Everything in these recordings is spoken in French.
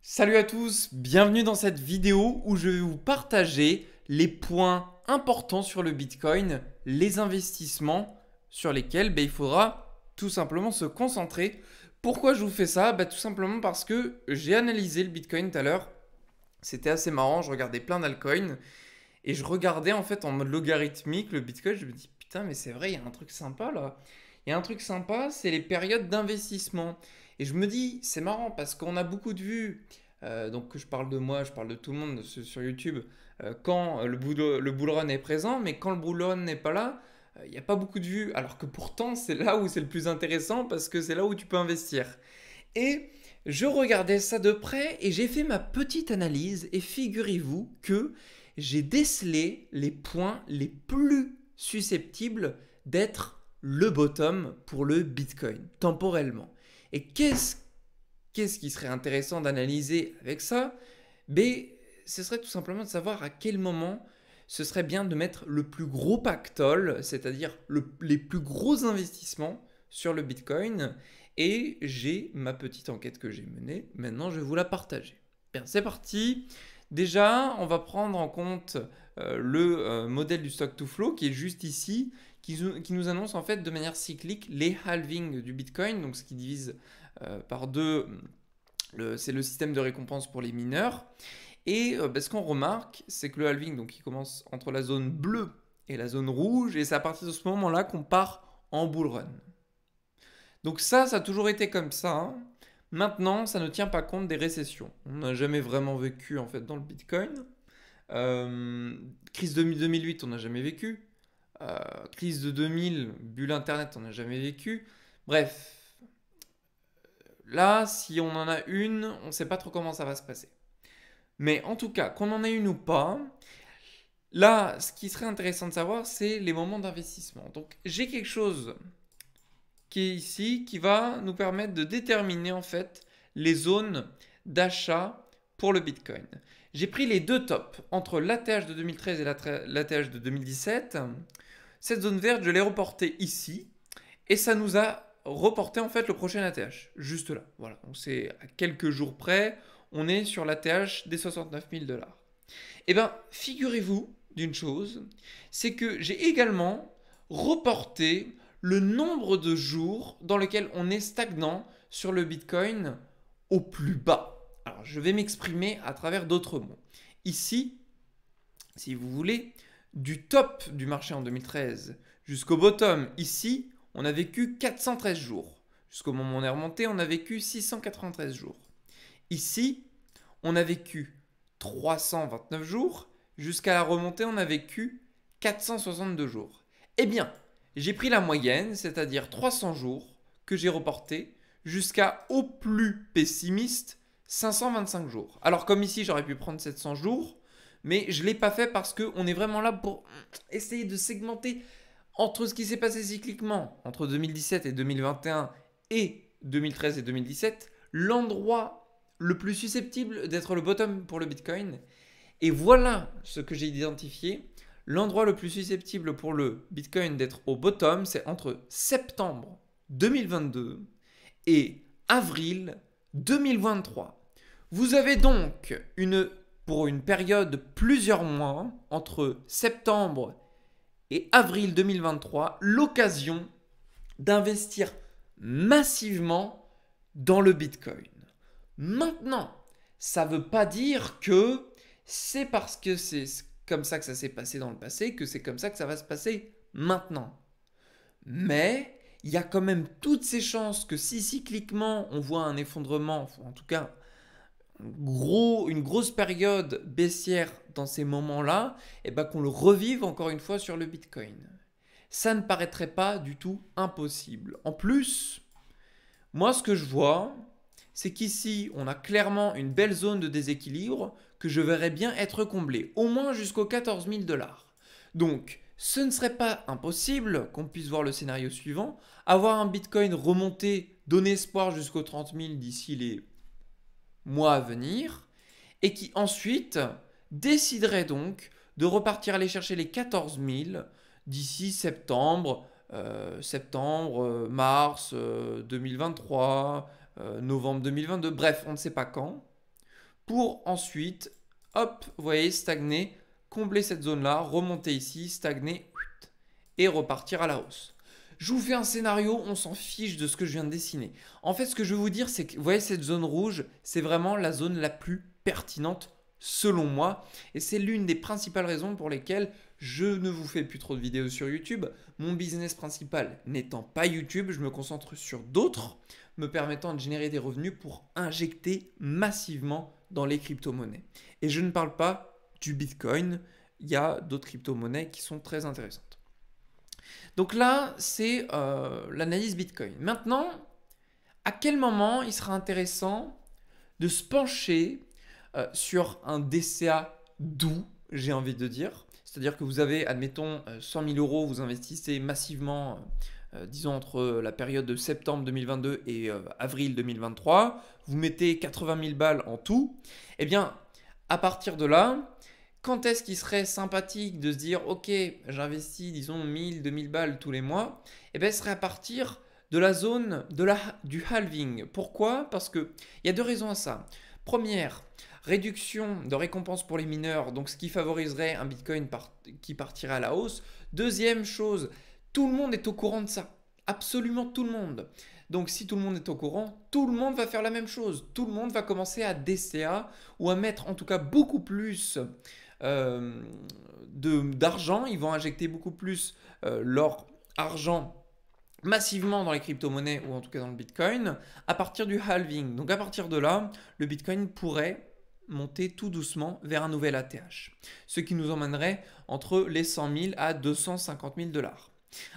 Salut à tous, bienvenue dans cette vidéo où je vais vous partager les points importants sur le Bitcoin, les investissements sur lesquels il faudra tout simplement se concentrer. Pourquoi je vous fais ça? Tout simplement parce que j'ai analysé le Bitcoin tout à l'heure. C'était assez marrant, je regardais plein d'altcoins et je regardais en fait en mode logarithmique le Bitcoin. Je me dis putain mais c'est vrai, il y a un truc sympa là. Il y a un truc sympa, c'est les périodes d'investissement. Et je me dis, c'est marrant parce qu'on a beaucoup de vues, donc je parle de moi, je parle de tout le monde sur YouTube, quand le bull run est présent, mais quand le bull run n'est pas là, il n'y a pas beaucoup de vues. Alors que pourtant, c'est là où c'est le plus intéressant parce que c'est là où tu peux investir. Et je regardais ça de près et j'ai fait ma petite analyse et figurez-vous que j'ai décelé les points les plus susceptibles d'être le bottom pour le Bitcoin, temporellement. Et qu'est-ce qui serait intéressant d'analyser avec ça? Ben, ce serait tout simplement de savoir à quel moment ce serait bien de mettre le plus gros pactole, c'est-à-dire les plus gros investissements sur le Bitcoin. Et j'ai ma petite enquête que j'ai menée. Maintenant, je vais vous la partager. Bien, c'est parti. Déjà, on va prendre en compte le modèle du stock to flow qui est juste ici, qui nous annonce en fait de manière cyclique les halvings du Bitcoin, donc ce qui divise par deux, c'est le système de récompense pour les mineurs. Et ce qu'on remarque, c'est que le halving, donc, il commence entre la zone bleue et la zone rouge, et c'est à partir de ce moment-là qu'on part en bull run. Donc ça a toujours été comme ça, hein. Maintenant, ça ne tient pas compte des récessions. On n'a jamais vraiment vécu en fait dans le Bitcoin. Crise de 2008, on n'a jamais vécu. Crise de 2000, bulle Internet, on n'a jamais vécu. Bref, là, si on en a une, on ne sait pas trop comment ça va se passer. Mais en tout cas, qu'on en ait une ou pas, là, ce qui serait intéressant de savoir, c'est les moments d'investissement. Donc, j'ai quelque chose qui est ici, qui va nous permettre de déterminer en fait les zones d'achat pour le Bitcoin. J'ai pris les deux tops entre l'ATH de 2013 et l'ATH de 2017. Cette zone verte, je l'ai reportée ici et ça nous a reporté en fait le prochain ATH, juste là. Voilà, donc c'est à quelques jours près, on est sur l'ATH des 69 000 $. Eh bien, figurez-vous d'une chose, c'est que j'ai également reporté le nombre de jours dans lesquels on est stagnant sur le Bitcoin au plus bas. Alors, je vais m'exprimer à travers d'autres mots. Ici, si vous voulez, du top du marché en 2013 jusqu'au bottom, ici, on a vécu 413 jours. Jusqu'au moment où on est remonté, on a vécu 693 jours. Ici, on a vécu 329 jours. Jusqu'à la remontée, on a vécu 462 jours. Eh bien, j'ai pris la moyenne, c'est-à-dire 300 jours, que j'ai reporté, jusqu'à au plus pessimiste 525 jours. Alors comme ici, j'aurais pu prendre 700 jours, mais je ne l'ai pas fait parce qu'on est vraiment là pour essayer de segmenter entre ce qui s'est passé cycliquement entre 2017 et 2021 et 2013 et 2017, l'endroit le plus susceptible d'être le bottom pour le Bitcoin. Et voilà ce que j'ai identifié. L'endroit le plus susceptible pour le Bitcoin d'être au bottom, c'est entre septembre 2022 et avril 2023. Vous avez donc pour une période plusieurs mois, entre septembre et avril 2023, l'occasion d'investir massivement dans le Bitcoin. Maintenant, ça ne veut pas dire que c'est parce que c'est comme ça que ça s'est passé dans le passé que c'est comme ça que ça va se passer maintenant. Mais il y a quand même toutes ces chances que si cycliquement on voit un effondrement, en tout cas une grosse période baissière dans ces moments-là, et qu'on le revive encore une fois sur le Bitcoin. Ça ne paraîtrait pas du tout impossible. En plus, moi ce que je vois, c'est qu'ici on a clairement une belle zone de déséquilibre que je verrais bien être comblée, au moins jusqu'aux 14 000 $. Donc, ce ne serait pas impossible qu'on puisse voir le scénario suivant, avoir un Bitcoin remonté, donner espoir jusqu'aux 30 000 d'ici les mois à venir, et qui ensuite déciderait donc de repartir aller chercher les 14 000 d'ici septembre, mars 2023, novembre 2022, bref, on ne sait pas quand. pour ensuite, hop, vous voyez, stagner, combler cette zone-là, remonter ici, stagner et repartir à la hausse. Je vous fais un scénario, on s'en fiche de ce que je viens de dessiner. En fait, ce que je veux vous dire, c'est que vous voyez cette zone rouge, c'est vraiment la zone la plus pertinente selon moi. Et c'est l'une des principales raisons pour lesquelles je ne vous fais plus trop de vidéos sur YouTube. Mon business principal n'étant pas YouTube, je me concentre sur d'autres, me permettant de générer des revenus pour injecter massivement dans les crypto-monnaies. Et je ne parle pas du Bitcoin, il y a d'autres crypto-monnaies qui sont très intéressantes. Donc là, c'est l'analyse Bitcoin. Maintenant, à quel moment il sera intéressant de se pencher sur un DCA doux, j'ai envie de dire. C'est-à-dire que vous avez, admettons, 100 000 euros, vous investissez massivement, disons, entre la période de septembre 2022 et avril 2023, vous mettez 80 000 balles en tout. Eh bien, à partir de là, quand est-ce qu'il serait sympathique de se dire, ok, j'investis, disons, 1000, 2000 balles tous les mois? Eh bien, ce serait à partir de la zone du halving. Pourquoi? Parce qu'il y a deux raisons à ça. Première, réduction de récompenses pour les mineurs, donc ce qui favoriserait un Bitcoin qui partirait à la hausse. Deuxième chose, tout le monde est au courant de ça. Absolument tout le monde. Donc si tout le monde est au courant, tout le monde va faire la même chose. Tout le monde va commencer à DCA ou à mettre en tout cas beaucoup plus d'argent. Ils vont injecter beaucoup plus leur argent massivement dans les crypto-monnaies ou en tout cas dans le Bitcoin à partir du halving. Donc à partir de là, le Bitcoin pourrait monter tout doucement vers un nouvel ATH. Ce qui nous emmènerait entre les 100 000 à 250 000 dollars.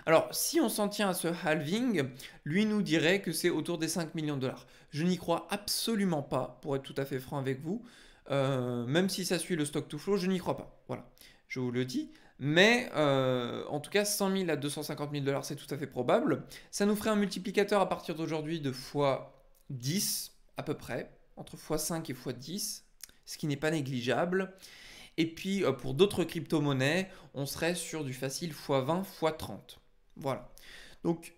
Alors, si on s'en tient à ce halving, lui nous dirait que c'est autour des 5 millions de dollars. Je n'y crois absolument pas, pour être tout à fait franc avec vous. Même si ça suit le stock to flow, je n'y crois pas. Voilà, je vous le dis. Mais en tout cas, 100 000 à 250 000 dollars, c'est tout à fait probable. Ça nous ferait un multiplicateur à partir d'aujourd'hui de x10 à peu près, entre x5 et x10, ce qui n'est pas négligeable. Et puis pour d'autres crypto-monnaies, on serait sur du facile x20, x30. Voilà. Donc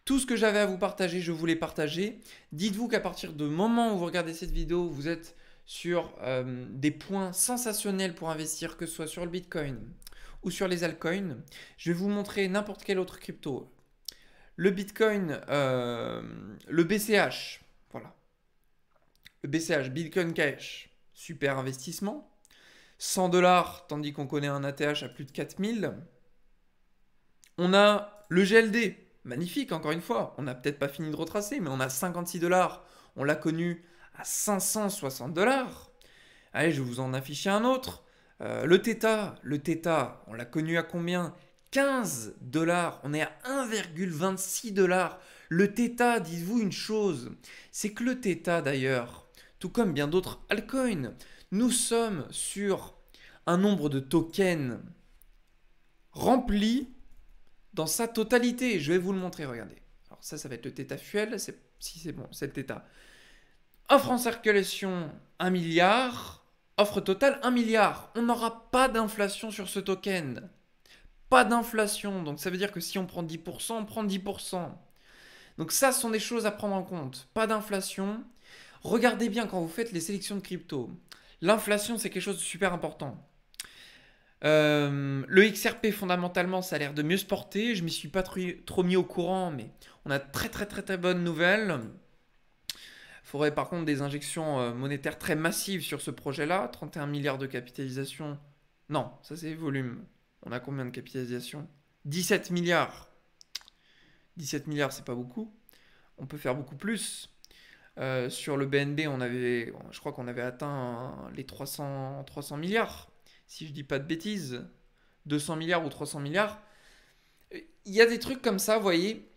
tout ce que j'avais à vous partager, je vous l'ai partagé. Dites-vous qu'à partir du moment où vous regardez cette vidéo, vous êtes sur des points sensationnels pour investir, que ce soit sur le Bitcoin ou sur les altcoins. Je vais vous montrer n'importe quel autre crypto. Le Bitcoin, le BCH, voilà. Le BCH, Bitcoin Cash, super investissement. 100 dollars, tandis qu'on connaît un ATH à plus de 4000. On a le GLD, magnifique encore une fois. On n'a peut-être pas fini de retracer, mais on a 56 dollars. On l'a connu à 560 dollars. Allez, je vais vous en afficher un autre. Le Theta, on l'a connu à combien? 15 dollars. On est à 1,26 dollars. Le Theta, dites-vous une chose, c'est que le Theta d'ailleurs, tout comme bien d'autres altcoins, nous sommes sur un nombre de tokens rempli dans sa totalité. Je vais vous le montrer, regardez. Alors ça va être le Theta Fuel, si c'est bon, c'est le Theta. Offre en circulation 1 milliard, offre totale 1 milliard. On n'aura pas d'inflation sur ce token. Pas d'inflation, donc ça veut dire que si on prend 10%, on prend 10%. Donc ça, ce sont des choses à prendre en compte. Pas d'inflation. Regardez bien quand vous faites les sélections de crypto. L'inflation, c'est quelque chose de super important. Le XRP, fondamentalement, ça a l'air de mieux se porter. Je ne m'y suis pas trop mis au courant, mais on a très bonnes nouvelles. Il faudrait par contre des injections monétaires très massives sur ce projet-là. 31 milliards de capitalisation. Non, ça c'est volume. On a combien de capitalisation? 17 milliards. 17 milliards, c'est pas beaucoup. On peut faire beaucoup plus. Sur le BNB, je crois qu'on avait atteint les 300 milliards, si je dis pas de bêtises, 200 milliards ou 300 milliards. Il y a des trucs comme ça, vous voyez,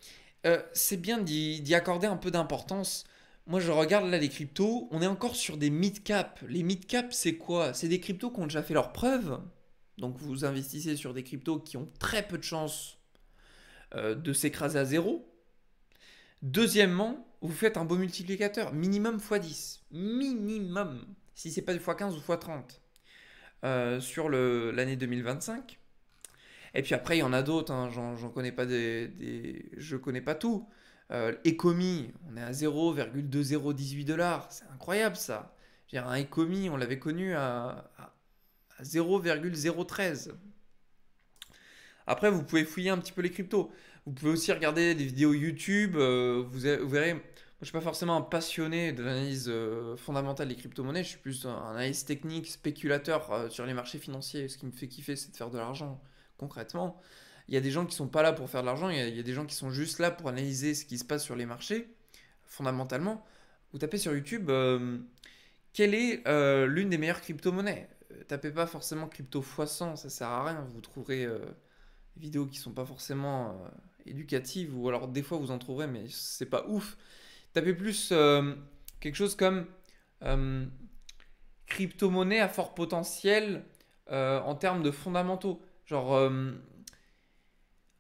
c'est bien d'y accorder un peu d'importance. Moi, je regarde là les cryptos, on est encore sur des mid-cap. Les mid-cap, c'est quoi? C'est des cryptos qui ont déjà fait leurs preuves. Donc, vous investissez sur des cryptos qui ont très peu de chances de s'écraser à zéro. Deuxièmement, vous faites un beau multiplicateur, minimum x10. Minimum, si c'est pas du x15 ou x30 sur l'année 2025. Et puis après, il y en a d'autres, hein, j'en connais pas je connais pas tout. Ecomi, on est à 0,2018 dollars, c'est incroyable ça. Je veux dire, un Ecomi, on l'avait connu à 0,013. Après, vous pouvez fouiller un petit peu les cryptos. Vous pouvez aussi regarder des vidéos YouTube. Vous verrez, moi, je suis pas forcément un passionné de l'analyse fondamentale des crypto-monnaies. Je suis plus un analyste technique, spéculateur sur les marchés financiers. Ce qui me fait kiffer, c'est de faire de l'argent concrètement. Il y a des gens qui sont pas là pour faire de l'argent. Il y a des gens qui sont juste là pour analyser ce qui se passe sur les marchés, fondamentalement. Vous tapez sur YouTube, quelle est l'une des meilleures crypto-monnaies? Tapez pas forcément crypto x100, ça sert à rien. Vous trouverez des vidéos qui sont pas forcément éducatives, ou alors des fois vous en trouverez, mais c'est pas ouf. Tapez plus quelque chose comme euh, crypto-monnaie à fort potentiel en termes de fondamentaux. Genre,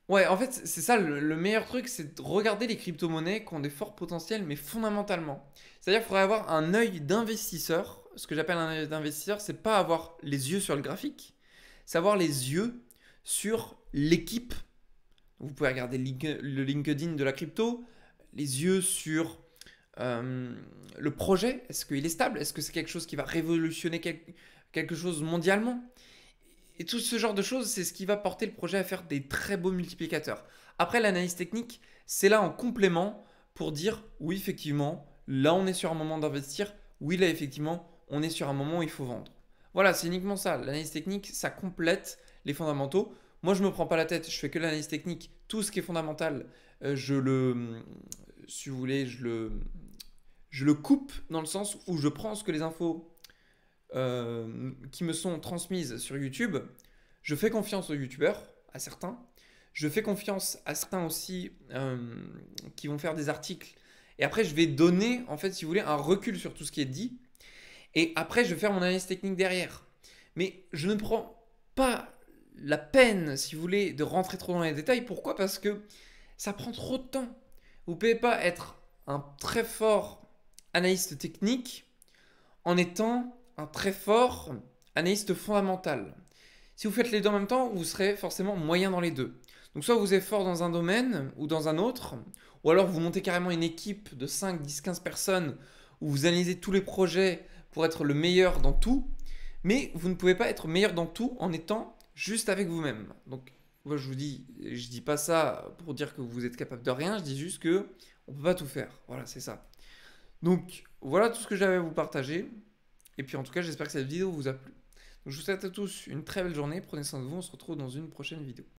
ouais, en fait, c'est ça le meilleur truc, c'est de regarder les crypto-monnaies qui ont des forts potentiels, mais fondamentalement. C'est-à-dire qu'il faudrait avoir un œil d'investisseur. Ce que j'appelle un œil d'investisseur, c'est pas avoir les yeux sur le graphique, c'est avoir les yeux sur l'équipe. Vous pouvez regarder le LinkedIn de la crypto, les yeux sur le projet. Est-ce qu'il est stable? Est-ce que c'est quelque chose qui va révolutionner quelque chose mondialement? Et tout ce genre de choses, c'est ce qui va porter le projet à faire des très beaux multiplicateurs. Après, l'analyse technique, c'est là en complément pour dire oui, effectivement, là on est sur un moment d'investir, oui, là effectivement, on est sur un moment où il faut vendre. Voilà, c'est uniquement ça. L'analyse technique, ça complète les fondamentaux. Moi, je ne me prends pas la tête, je fais que l'analyse technique. Tout ce qui est fondamental, si vous voulez, je le coupe dans le sens où je prends ce que les infos qui me sont transmises sur YouTube. Je fais confiance aux YouTubeurs, à certains. Je fais confiance à certains aussi qui vont faire des articles. Et après, je vais donner, en fait, si vous voulez, un recul sur tout ce qui est dit. Et après, je vais faire mon analyse technique derrière. Mais je ne prends pas la peine, si vous voulez, de rentrer trop dans les détails. Pourquoi? Parce que ça prend trop de temps. Vous ne pouvez pas être un très fort analyste technique en étant un très fort analyste fondamental. Si vous faites les deux en même temps, vous serez forcément moyen dans les deux. Donc soit vous êtes fort dans un domaine ou dans un autre, ou alors vous montez carrément une équipe de 5, 10, 15 personnes où vous analysez tous les projets pour être le meilleur dans tout, mais vous ne pouvez pas être meilleur dans tout en étant juste avec vous-même. Donc moi je vous dis, je dis pas ça pour dire que vous êtes capable de rien, je dis juste que on peut pas tout faire. Voilà, c'est ça. Donc voilà tout ce que j'avais à vous partager. Et puis en tout cas, j'espère que cette vidéo vous a plu. Donc, je vous souhaite à tous une très belle journée, prenez soin de vous, on se retrouve dans une prochaine vidéo.